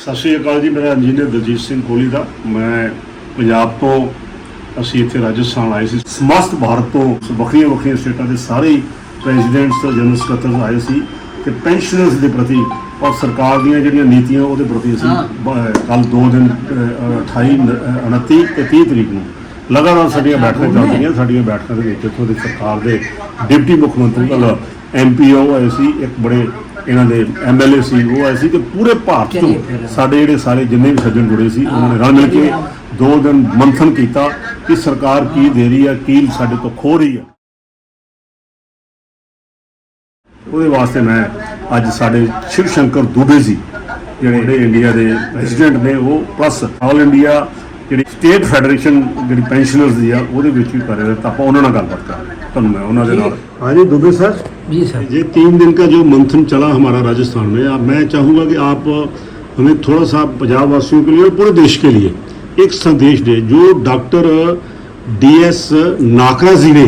ਸਤਿ ਸ਼੍ਰੀ ਅਕਾਲ ਜੀ। ਮੇਰਾ ਇੰਜੀਨੀਅਰ ਦਲਜੀਤ ਸਿੰਘ ਕੋਹਲੀ ਦਾ। ਮੈਂ ਪੰਜਾਬ ਤੋਂ ਅਸੀਂ ਇੱਥੇ ਰਾਜਸਥਾਨ ਆਏ ਸੀ। ਸਮਸਤ ਭਾਰਤ ਤੋਂ ਵੱਖਰੀਆਂ ਵੱਖਰੀਆਂ ਸਟੇਟਾਂ ਦੇ ਸਾਰੇ ਪ੍ਰੈਜ਼ੀਡੈਂਟਸ ਤੇ ਜਨਰਲ ਸਕੱਤਰ ਆਏ ਸੀ ਕਿ ਪੈਨਸ਼ਨਰਸ ਦੇ ਪ੍ਰਤੀ ਔਰ ਸਰਕਾਰ ਦੀਆਂ ਜਿਹੜੀਆਂ ਨੀਤੀਆਂ ਉਹਦੇ ਪ੍ਰਤੀ ਅਸੀਂ ਕੱਲ 2 ਦਿਨ 28, 29 ਤੇ 30 ਤਰੀਕ ਨੂੰ ਲਗਾਤਾਰ ਸਾਡੀਆਂ ਬੈਠਕਾਂ ਚੱਲਦੀਆਂ। ਸਾਡੀਆਂ ਬੈਠਕਾਂ ਦੇ ਵਿੱਚ ਇੱਥੋਂ ਦੀ ਸਰਕਾਰ ਦੇ ਡਿਪਟੀ ਮੁੱਖ ਮੰਤਰੀ ਵੱਲ MPO ਆਏ ਸੀ, ਇੱਕ ਬੜੇ ਇਹਨਾਂ ਦੇ MLA ਸੀ, ਉਹ ਆਏ ਸੀ ਤੇ ਪੂਰੇ ਭਾਰਤ ਤੋਂ ਸਾਡੇ ਜਿਹੜੇ ਸਾਰੇ ਜਿੰਨੇ ਵੀ ਸੱਜਣ ਜੁੜੇ ਸੀ ਉਹਨਾਂ ਨੇ ਰਲ ਮਿਲ ਕੇ 2 ਦਿਨ ਮੰਥਨ ਕੀਤਾ ਕਿ ਸਰਕਾਰ ਕੀ ਦੇ ਰਹੀ ਹੈ, ਕੀ ਸਾਡੇ ਤੋਂ ਖੋ ਰਹੀ ਹੈ। ਉਹਦੇ ਵਾਸਤੇ ਮੈਂ ਅੱਜ ਸਾਡੇ ਸ਼ਿਵ ਸ਼ੰਕਰ ਦੁਬੇ ਜੀ ਜਿਹੜੇ ਇੰਡੀਆ ਦੇ ਪ੍ਰੈਜ਼ੀਡੈਂਟ ਨੇ, ਉਹ ਪਲੱਸ ਆਲ ਇੰਡੀਆ ਜਿਹੜੀ ਸਟੇਟ ਫੈਡਰੇਸ਼ਨ ਜਿਹੜੀ ਪੈਨਸ਼ਨਰਸ ਦੀ ਆ ਉਹਦੇ ਵਿੱਚ ਵੀ ਕਰ ਰਹੇ ਤਾਂ ਆਪਾਂ ਉਹਨਾਂ ਨਾਲ ਗੱਲਬਾत ਕਰਾਂਗੇ। ਤੁਹਾਨੂੰ मैं उन्होंने नाल। हाँ जी दुबे सर। जी सर। ये 3 दिन का जो मंथन चला हमारा राजस्थान में, अब मैं चाहूँगा कि आप हमें थोड़ा सा पंजाब वासियों के लिए और पूरे देश के लिए एक संदेश दे। जो डॉक्टर DS नाकरा जी ने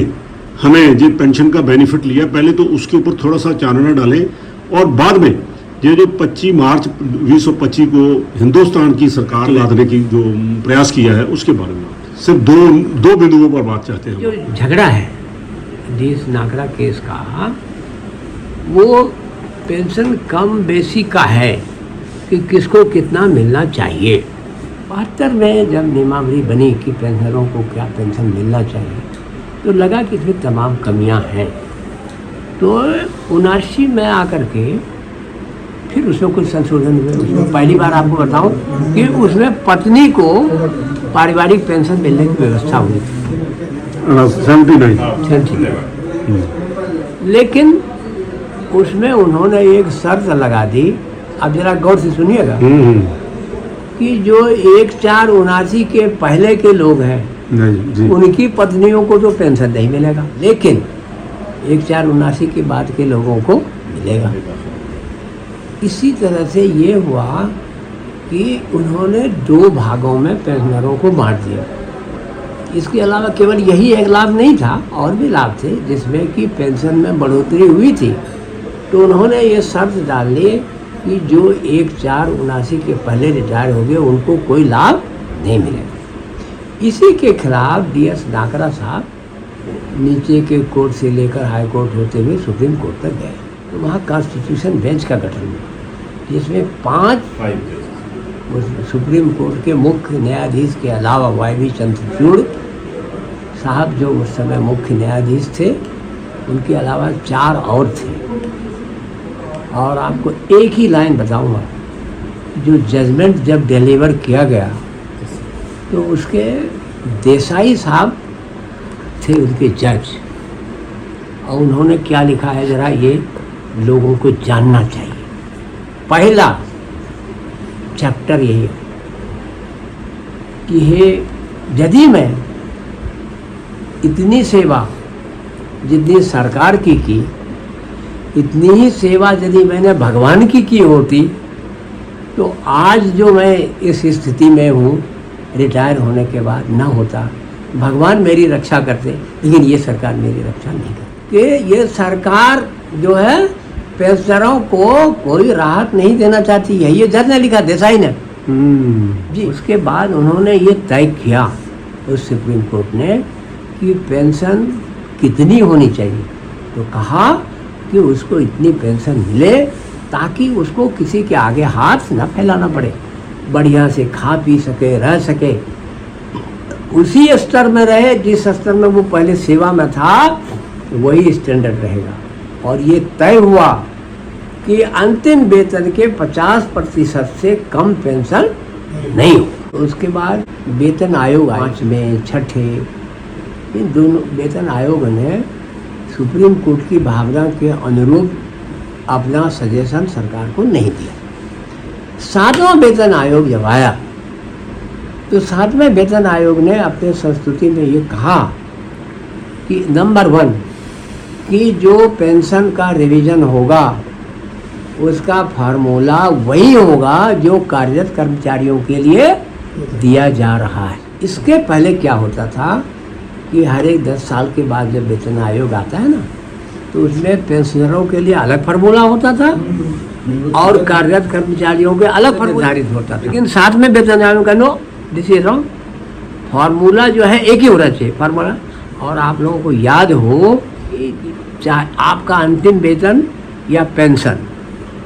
हमें जो पेंशन का बेनिफिट लिया, पहले तो उसके ऊपर थोड़ा सा चानना डालें और बाद में ये जो 25 मार्च 2025 को हिंदुस्तान की सरकार लादने की जो प्रयास किया है उसके बारे में सिर्फ दो बिंदुओं पर बात चाहते हैं। जो झगड़ा है DS नाकरा केस का, वो पेंशन कम बेसी का है कि किसको कितना मिलना चाहिए। 72 में जब नियमावली बनी कि पेंशनरों को क्या पेंशन मिलना चाहिए, तो लगा कि इसमें तमाम कमियां हैं। तो 79 में आकर के फिर उसमें कुछ संशोधन हुए। उसमें पहली बार आपको बताऊं कि उसमें पत्नी को पारिवारिक पेंशन मिलने की व्यवस्था हुई थी 79। लेकिन उसमें उन्होंने एक शर्त लगा दी, अब जरा गौर से सुनिएगा, कि जो 1479 के पहले के लोग हैं उनकी पत्नियों को तो पेंशन नहीं मिलेगा, लेकिन 1479 के बाद के लोगों को मिलेगा। इसी तरह से ये हुआ कि उन्होंने 2 भागों में पेंशनरों को बांट दिया। इसके अलावा केवल यही एक लाभ नहीं था, और भी लाभ थे जिसमें कि पेंशन में बढ़ोतरी हुई थी। तो उन्होंने ये शर्त डाल ली कि जो 1479 के पहले रिटायर हो गए उनको कोई लाभ नहीं मिलेगा। इसी के खिलाफ DS नाकरा साहब नीचे के कोर्ट से लेकर हाई कोर्ट होते हुए सुप्रीम कोर्ट तक गए। तो वहाँ कॉन्स्टिट्यूशन बेंच का गठन हुआ, जिसमें 5 सुप्रीम कोर्ट के मुख्य न्यायाधीश के अलावा YV चंद्रचूड़ साहब जो उस समय मुख्य न्यायाधीश थे, उनके अलावा 4 और थे। और आपको एक ही लाइन बताऊंगा, जो जजमेंट जब डिलीवर किया गया तो उसके देसाई साहब थे उनके जज, और उन्होंने क्या लिखा है ज़रा ये लोगों को जानना चाहिए। पहला चैप्टर यही है कि हे यदि मैं इतनी सेवा जितनी सरकार की इतनी ही सेवा यदि मैंने भगवान की होती तो आज जो मैं इस स्थिति में हूँ रिटायर होने के बाद ना होता। भगवान मेरी रक्षा करते, लेकिन ये सरकार मेरी रक्षा नहीं करती। कि ये सरकार जो है पेंशनरों को कोई राहत नहीं देना चाहती है, ये जज ने लिखा, देसाई ने जी। उसके बाद उन्होंने ये तय किया उस सुप्रीम कोर्ट ने कि पेंशन कितनी होनी चाहिए। तो कहा कि उसको इतनी पेंशन मिले ताकि उसको किसी के आगे हाथ न फैलाना पड़े, बढ़िया से खा पी सके, रह सके, उसी स्तर में रहे जिस स्तर में वो पहले सेवा में था, वही स्टैंडर्ड रहेगा। और ये तय हुआ कि अंतिम वेतन के 50% से कम पेंशन नहीं हो। उसके बाद वेतन आयोग 5वें 6ठे इन दोनों वेतन आयोग ने सुप्रीम कोर्ट की भावना के अनुरूप अपना सजेशन सरकार को नहीं दिया। 7वां वेतन आयोग जब आया तो 7वें वेतन आयोग ने अपने संस्तुति में ये कहा कि नंबर 1 कि जो पेंशन का रिवीजन होगा उसका फार्मूला वही होगा जो कार्यरत कर्मचारियों के लिए दिया जा रहा है। इसके पहले क्या होता था कि हर एक 10 साल के बाद जब वेतन आयोग आता है ना, तो उसमें पेंशनरों के लिए अलग फार्मूला होता था और कार्यरत कर्मचारियों के अलग पर निर्धारित होता था, लेकिन साथ में वेतन आयोग का no, this is wrong. Formula जो है एक ही होना चाहिए फार्मूला। और आप लोगों को याद हो कि चाहे आपका अंतिम वेतन या पेंशन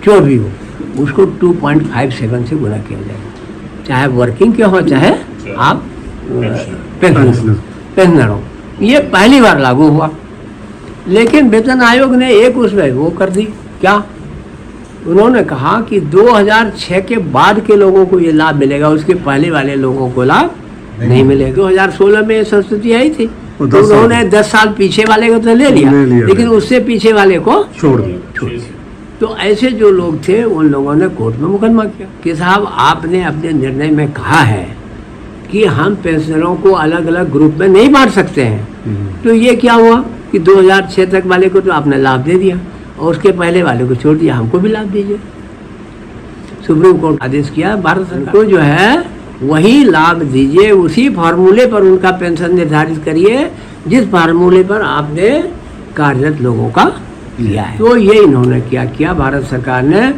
जो भी हो, उसको 2.57 से गुना किया जाएगा, चाहे वर्किंग के हो चाहे आप पेंशनर हो। ये पहली बार लागू हुआ, लेकिन वेतन आयोग ने एक उसमें वो कर दी, क्या उन्होंने कहा कि 2006 के बाद के लोगों को ये लाभ मिलेगा, उसके पहले वाले लोगों को लाभ नहीं मिलेगा। 2016 में ये संस्कृति आई थी, तो उन्होंने 10 साल पीछे वाले को तो ले लिया, लेकिन उससे पीछे वाले को छोड़ दिया। तो ऐसे जो लोग थे उन लोगों ने कोर्ट में मुकदमा किया कि साहब आपने अपने निर्णय में कहा है कि हम पेंशनरों को अलग अलग ग्रुप में नहीं बांट सकते हैं। तो ये क्या हुआ कि 2006 तक वाले को तो आपने लाभ दे दिया और उसके पहले वाले को छोड़ दिया, हमको भी लाभ दीजिए। सुप्रीम कोर्ट आदेश किया भारत सरकार को जो है वही लाभ दीजिए, उसी फार्मूले पर उनका पेंशन निर्धारित करिए जिस फार्मूले पर आपने कार्यरत लोगों का लिया है। तो ये इन्होंने क्या किया, भारत सरकार ने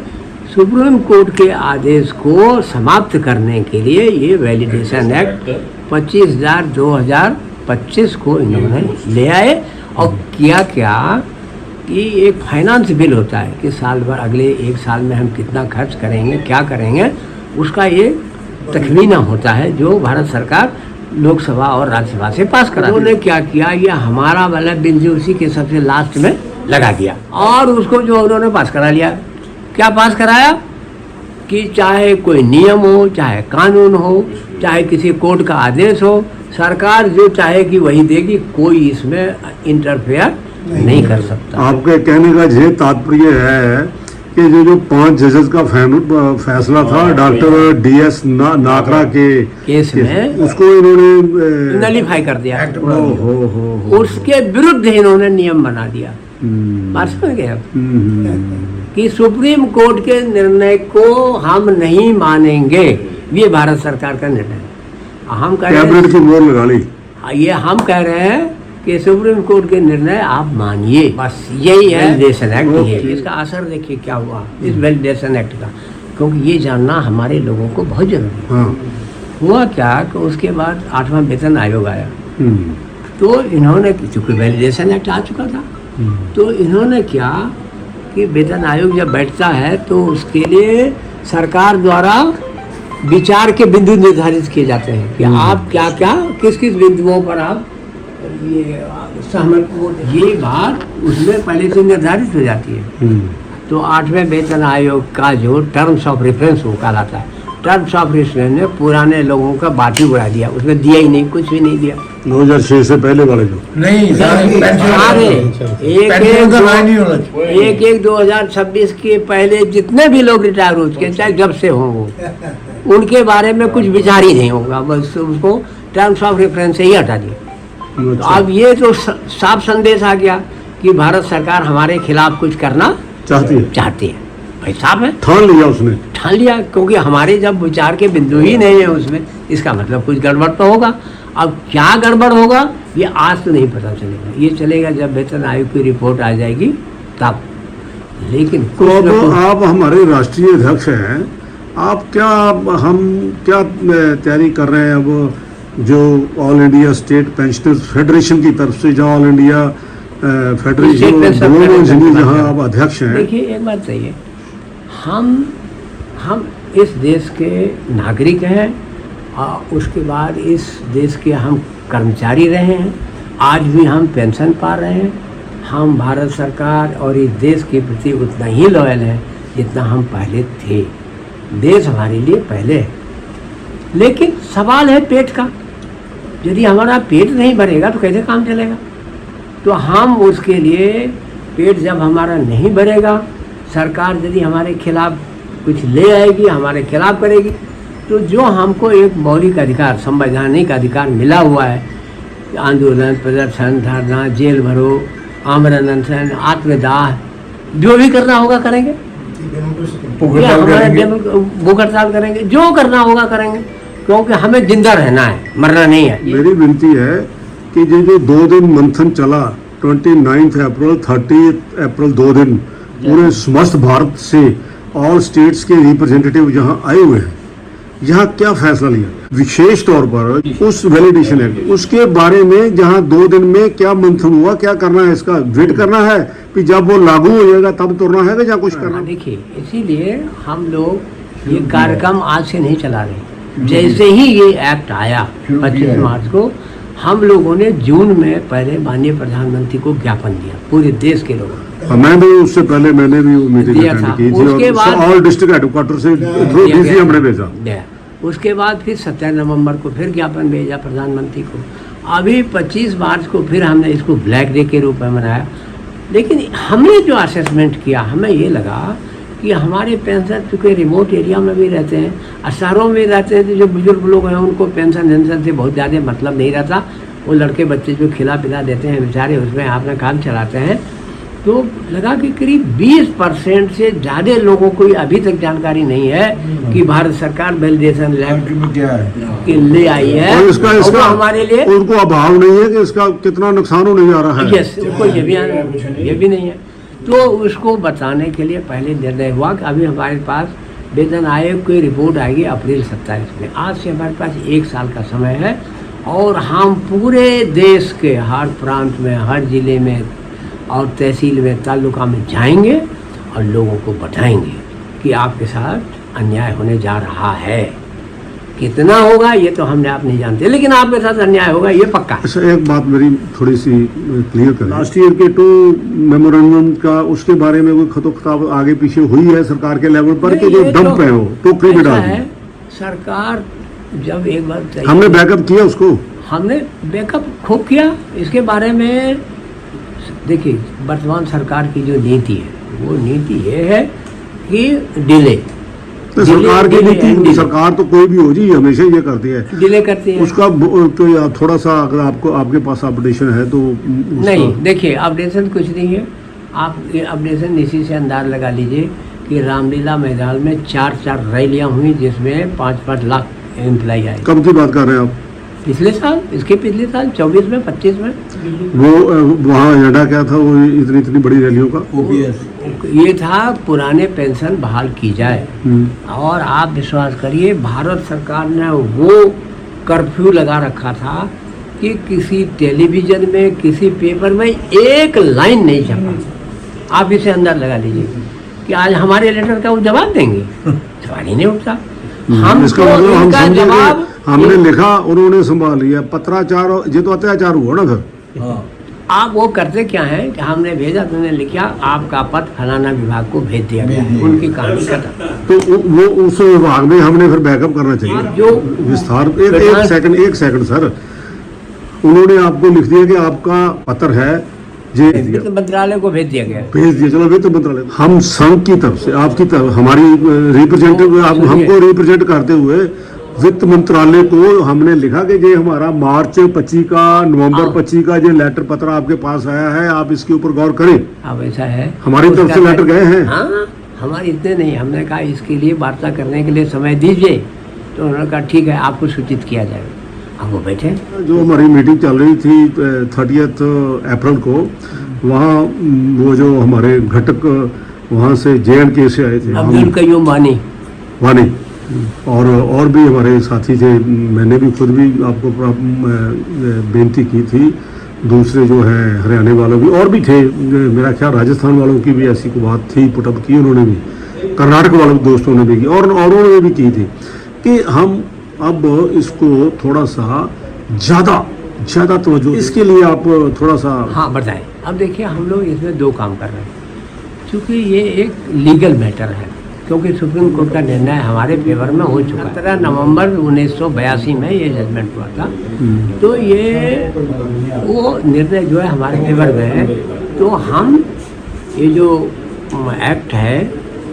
सुप्रीम कोर्ट के आदेश को समाप्त करने के लिए ये वैलिडेशन एक्ट 25/2025 को इन्होंने ले आए। और किया क्या कि एक फाइनेंस बिल होता है कि साल भर अगले 1 साल में हम कितना खर्च करेंगे, क्या करेंगे, उसका ये तखमीना होता है जो भारत सरकार लोकसभा और राज्यसभा से पास करा। उन्होंने क्या किया, ये हमारा वाला बिल जो उसी के सबसे लास्ट में लगा दिया और उसको जो उन्होंने पास करा लिया। क्या पास कराया कि चाहे कोई नियम हो, चाहे कानून हो, चाहे किसी कोर्ट का आदेश हो, सरकार जो चाहेगी वही देगी, कोई इसमें इंटरफेयर नहीं कर सकता। आपके कहने का ये तात्पर्य है कि जो 5 जजेस का फैसला था डॉक्टर DS नाकरा के केस में, उसको इन्होंने नलीफाई कर दिया। उसके विरुद्ध इन्होंने नियम बना दिया। बात समझ गए आप कि सुप्रीम कोर्ट के निर्णय को हम नहीं मानेंगे, ये भारत सरकार का निर्णय है। हम कह रहे कैबिनेट की मोहर लगा ली, ये हम कह रहे हैं कि सुप्रीम कोर्ट के निर्णय आप मानिए, बस यही है वैलिडेशन एक्ट। ये इसका असर देखिए क्या हुआ इस वैलिडेशन एक्ट का, क्योंकि ये जानना हमारे लोगों को बहुत जरूरी है। हुआ क्या कि उसके बाद 8वां वेतन आयोग आया, तो इन्होंने, चूंकि वैलिडेशन एक्ट आ चुका था, तो इन्होंने क्या कि वेतन आयोग जब बैठता है तो उसके लिए सरकार द्वारा विचार के बिंदु निर्धारित किए जाते हैं कि आप क्या क्या किस किस बिंदुओं पर आप ये सहमत हो। ये बात उसमें पहले से निर्धारित हो जाती है। तो 8वें वेतन आयोग का जो टर्म्स ऑफ रेफरेंस वो कहलाता है, टर्म्स ऑफ रेफरेंस ने पुराने लोगों का बात ही उड़ा दिया, उसमें दिया ही नहीं, कुछ भी नहीं दिया। 2006 से पहले वाले जो नहीं सारे एक 2026 के पहले जितने भी लोग रिटायर हो चुके, चाहे जब से हों वो, उनके बारे में कुछ विचार ही नहीं होगा, बस उसको टर्म्स ऑफ रेफरेंस से ही हटा दिया। तो अब ये तो साफ संदेश आ गया कि भारत सरकार हमारे खिलाफ कुछ करना चाहती है। भाई साहब है, ठान लिया क्योंकि हमारे जब विचार के बिंदु ही नहीं है उसमें, इसका मतलब कुछ गड़बड़ तो होगा। अब क्या गड़बड़ होगा ये आज तो नहीं पता चलेगा, ये चलेगा जब वेतन आयोग की रिपोर्ट आ जाएगी तब। लेकिन तो आप हमारे राष्ट्रीय अध्यक्ष हैं, आप क्या तैयारी कर रहे हैं अब जो all India state pensioners federation की तरफ से, जो ऑल इंडिया फेडरेशन जहाँ आप अध्यक्ष हैं? देखिए एक बात सही है, हम इस देश के नागरिक हैं और उसके बाद इस देश के हम कर्मचारी रहे हैं, आज भी हम पेंशन पा रहे हैं। हम भारत सरकार और इस देश के प्रति उतना ही लॉयल हैं जितना हम पहले थे। देश हमारे लिए पहले है, लेकिन सवाल है पेट का। यदि हमारा पेट नहीं भरेगा तो कैसे काम चलेगा? तो हम उसके लिए, पेट जब हमारा नहीं भरेगा, सरकार यदि हमारे खिलाफ कुछ ले आएगी, हमारे खिलाफ करेगी, तो जो हमको एक मौलिक अधिकार, संवैधानिक अधिकार मिला हुआ है, आंदोलन, प्रदर्शन, धरना, जेल भरो, आमरण अनशन, आत्मदाह, जो भी करना होगा करेंगे, भूख हड़ताल करेंगे, जो करना होगा करेंगे, क्योंकि हमें जिंदा रहना है, मरना नहीं है। मेरी विनती है कि जो 2 दिन मंथन चला, 29 अप्रैल 30 अप्रैल 2 दिन पूरे समस्त भारत से, ऑल स्टेट्स के रिप्रेजेंटेटिव यहाँ आए हुए हैं, यहाँ क्या फैसला लिया विशेष तौर पर उस वैलिडेशन एक्ट उसके बारे में, जहाँ 2 दिन में क्या मंथन हुआ, क्या करना है, इसका वेट करना है कि जब वो लागू हो जाएगा तब तोड़ना है या कुछ करना? देखिए, इसीलिए हम लोग ये कार्यक्रम आज से नहीं चला रहे। जैसे ही ये एक्ट आया 25 मार्च को, हम लोगों ने जून में पहले माननीय प्रधानमंत्री को ज्ञापन दिया, पूरे देश के लोगों। मैं भी उससे पहले मैंने भी मीटिंग दिया अटेंड था। की थी उसके बाद और ऑल डिस्ट्रिक्ट हेडक्वार्टर से थ्रू डीसी हमने भेजा। उसके बाद फिर 17 नवंबर को फिर ज्ञापन भेजा प्रधानमंत्री को। अभी 25 मार्च को फिर हमने इसको ब्लैक डे के रूप में मनाया। लेकिन हमने जो असेसमेंट किया, हमें ये लगा कि हमारे पेंशन, चूँकि रिमोट एरिया में भी रहते हैं और शहरों में रहते हैं, तो जो बुजुर्ग लोग हैं उनको पेंशन से बहुत ज़्यादा मतलब नहीं रहता। वो लड़के बच्चे जो खिला पिला देते हैं बेचारे, उसमें अपना काम चलाते हैं। तो लगा कि करीब 20% से ज़्यादा लोगों को अभी तक जानकारी नहीं है कि भारत सरकार वैलिडेशन के ले आई है। और इसका हमारे लिए उनको अभाव नहीं है कि इसका कितना नुकसान होने जा रहा है। यस, उनको ये भी नहीं है। तो उसको बताने के लिए पहले निर्णय हुआ कि अभी हमारे पास वेतन आयोग की रिपोर्ट आएगी अप्रैल 27 में। आज से हमारे पास 1 साल का समय है और हम पूरे देश के हर प्रांत में, हर जिले में और तहसील में, तालुका में जाएंगे और लोगों को बताएंगे कि आपके साथ अन्याय होने जा रहा है। कितना होगा ये तो हमने आप नहीं जानते, लेकिन आपके साथ अन्याय होगा ये पक्का। अच्छा, एक बात मेरी थोड़ी सी क्लियर करें। लास्ट ईयर के 2 मेमोरेंडम का, उसके बारे में कोई खतोखताब आगे पीछे हुई है सरकार के लेवल पर कि जो डंप है वो टोकरी में डाल दी? सरकार जब एक बार हमने बैकअप किया, उसको हमने बैकअप खूब किया। इसके बारे में देखिए, वर्तमान सरकार की जो नीति है वो नीति ये है कि डिले। तो सरकार की नीति, सरकार तो कोई भी हो जी हमेशा ये करती है, डिले करती है। उसका तो थोड़ा सा अगर आपके पास अपडेशन है तो नहीं, देखिए अपडेशन कुछ नहीं है। आप ये अपडेशन इसी से अंदाज लगा लीजिए कि रामलीला मैदान में 4 रैलियां हुई जिसमें 5-5 लाख एम्प्लॉय आए। कब की बात कर रहे हैं आप? पिछले साल, इसके पिछले साल 24 में, 25 में। वो वहाँ एजेंडा क्या था वो इतनी बड़ी रैलियों का? ये था पुराने पेंशन बहाल की जाए। और आप विश्वास करिए, भारत सरकार ने वो कर्फ्यू लगा रखा था कि किसी टेलीविजन में, किसी पेपर में एक लाइन नहीं छपा। आप इसे अंदाज लगा लीजिए कि आज हमारे लेटर का वो जवाब देंगे, सवाल ही नहीं उठता। हम इसका तो मतलब हम इनका समझे जवाब कि हमने लिखा, उन्होंने संभाल लिया। पत्राचार, ये तो अत्याचार हुआ ना फिर। आप वो करते क्या है कि हमने भेजा, तुमने लिखा आपका पत्र फलाना विभाग को भेज दिया गया है, उनकी कहानी खत्म। तो वो उस विभाग में हमने फिर बैकअप करना चाहिए जो विस्तार। एक सेकंड सर, उन्होंने आपको लिख दिया कि आपका पत्र है, ये वित्त मंत्रालय को भेज दिया गया, भेज दिया। चलो वित्त मंत्रालय, हम संघ की तरफ से, आपकी तरफ, हमारी रिप्रेजेंटेटिव, आप हमको रिप्रेजेंट करते हुए वित्त मंत्रालय को हमने लिखा कि ये हमारा मार्च 25 का, नवंबर 25 का जो लेटर पत्र आपके पास आया है, आप इसके ऊपर गौर करें। अब ऐसा है, हमारी तरफ से लेटर गए हैं। हाँ, हमारे इतने नहीं। हमने कहा इसके लिए वार्ता करने के लिए समय दीजिए, तो उन्होंने कहा ठीक है, आपको सूचित किया जाएगा। अब वो बैठे। जो हमारी मीटिंग चल रही थी 30 अप्रैल को, वहाँ वो जो हमारे घटक वहाँ से JNK से आए थे, अब्दुल कयूम वानी, और भी हमारे साथी थे। मैंने भी खुद भी आपको बेनती की थी। दूसरे जो है हरियाणा वालों भी और भी थे, मेरा ख्याल राजस्थान वालों की भी ऐसी कोई बात थी, पुटअप की उन्होंने भी, कर्नाटक वालों दोस्तों ने भी की, और उन्होंने भी की थी कि हम अब इसको थोड़ा सा ज़्यादा तवज्जो, इसके लिए आप थोड़ा सा। हाँ बताएं। अब देखिए, हम लोग इसमें 2 काम कर रहे हैं। क्योंकि ये एक लीगल मैटर है, क्योंकि सुप्रीम कोर्ट का निर्णय हमारे फेवर में हो चुका है। 17 नवंबर 1982 में ये जजमेंट हुआ था। तो ये वो निर्णय जो है हमारे फेवर में है। तो हम ये जो एक्ट है,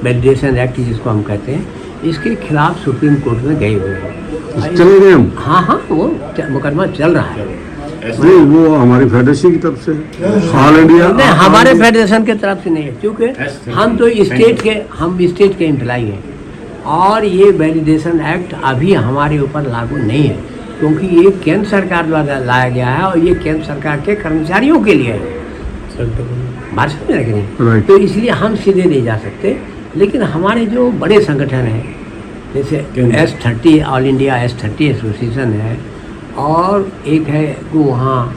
वैलिडेशन एक्ट जिसको हम कहते हैं, इसके खिलाफ सुप्रीम कोर्ट में गए हुए हैं। चले गए हम? हाँ, वो मुकदमा चल रहा है। नहीं, वो हमारी फेडरेशन की तरफ से, ऑल इंडिया नहीं, हमारे फेडरेशन की तरफ से नहीं है, क्योंकि हम तो स्टेट के एम्प्लॉई हैं। और ये वैलिडेशन एक्ट अभी हमारे ऊपर लागू नहीं है, क्योंकि ये केंद्र सरकार द्वारा लाया गया है और ये केंद्र सरकार के कर्मचारियों के लिए है। बात समझ रहे हैं? तो इसलिए हम सीधे नहीं जा सकते। लेकिन हमारे जो बड़े संगठन हैं जैसे S30 all India S30 association है, और एक है वो वहाँ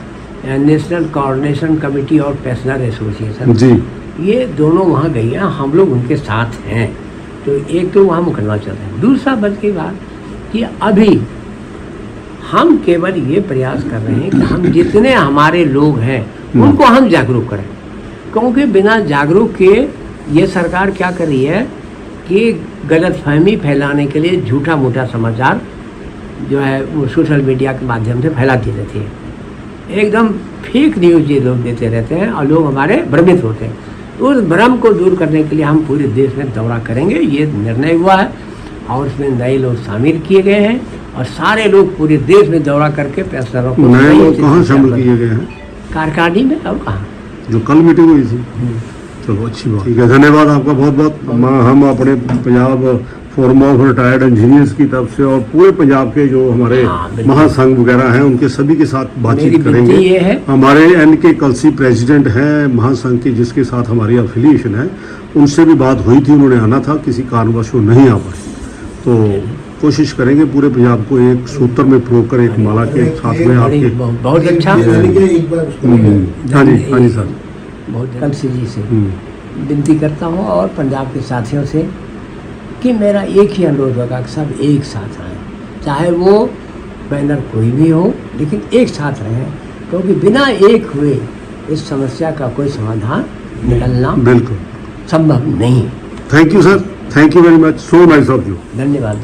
नेशनल कोऑर्डिनेशन कमेटी और पेंशनर एसोसिएशन जी, ये दोनों वहाँ गई हैं, हम लोग उनके साथ हैं। तो एक तो वहाँ मुकदमा चल रहा है। दूसरा बच की बात कि अभी हम केवल ये प्रयास कर रहे हैं कि हम जितने हमारे लोग हैं उनको हम जागरूक करें, क्योंकि बिना जागरूक के ये सरकार क्या कर रही है कि गलतफहमी फैलाने के लिए झूठा मूठा समाचार जो है वो सोशल मीडिया के माध्यम से फैलाती रहती है। एकदम फेक न्यूज़ ये लोग देते रहते हैं और लोग हमारे भ्रमित होते हैं। तो उस भ्रम को दूर करने के लिए हम पूरे देश में दौरा करेंगे, ये निर्णय हुआ है और उसमें नए लोग शामिल किए गए हैं और सारे लोग पूरे देश में दौरा करके पेंशनरों को नए लोग कहाँ शामिल किए गए हैं? कारकाडी में और कहाँ जो कल मीटिंग हुई थी। चलो अच्छी बात, ठीक है, धन्यवाद आपका बहुत बहुत। हम अपने Punjab forum of retired engineers की तरफ से और पूरे पंजाब के जो हमारे महासंघ वगैरह हैं उनके सभी के साथ बातचीत करेंगे। ये है हमारे NK कलसी प्रेसिडेंट हैं महासंघ के, जिसके साथ हमारी अफिलिएशन है, उनसे भी बात हुई थी, उन्होंने आना था, किसी कारणवश वो नहीं आ पाए। तो कोशिश करेंगे पूरे पंजाब को एक सूत्र में पिरो कर एक माला के साथ में आपके। बहुत अच्छा। हाँ जी सर, बहुत कलसी जी से विनती करता हूँ और पंजाब के साथियों से कि मेरा एक ही अनुरोध होगा कि सब एक साथ रहें, चाहे वो बैनर कोई भी हो, लेकिन एक साथ रहें, क्योंकि बिना एक हुए इस समस्या का कोई समाधान निकलना बिल्कुल संभव नहीं। Thank you sir, thank you very much, so nice of you. धन्यवाद।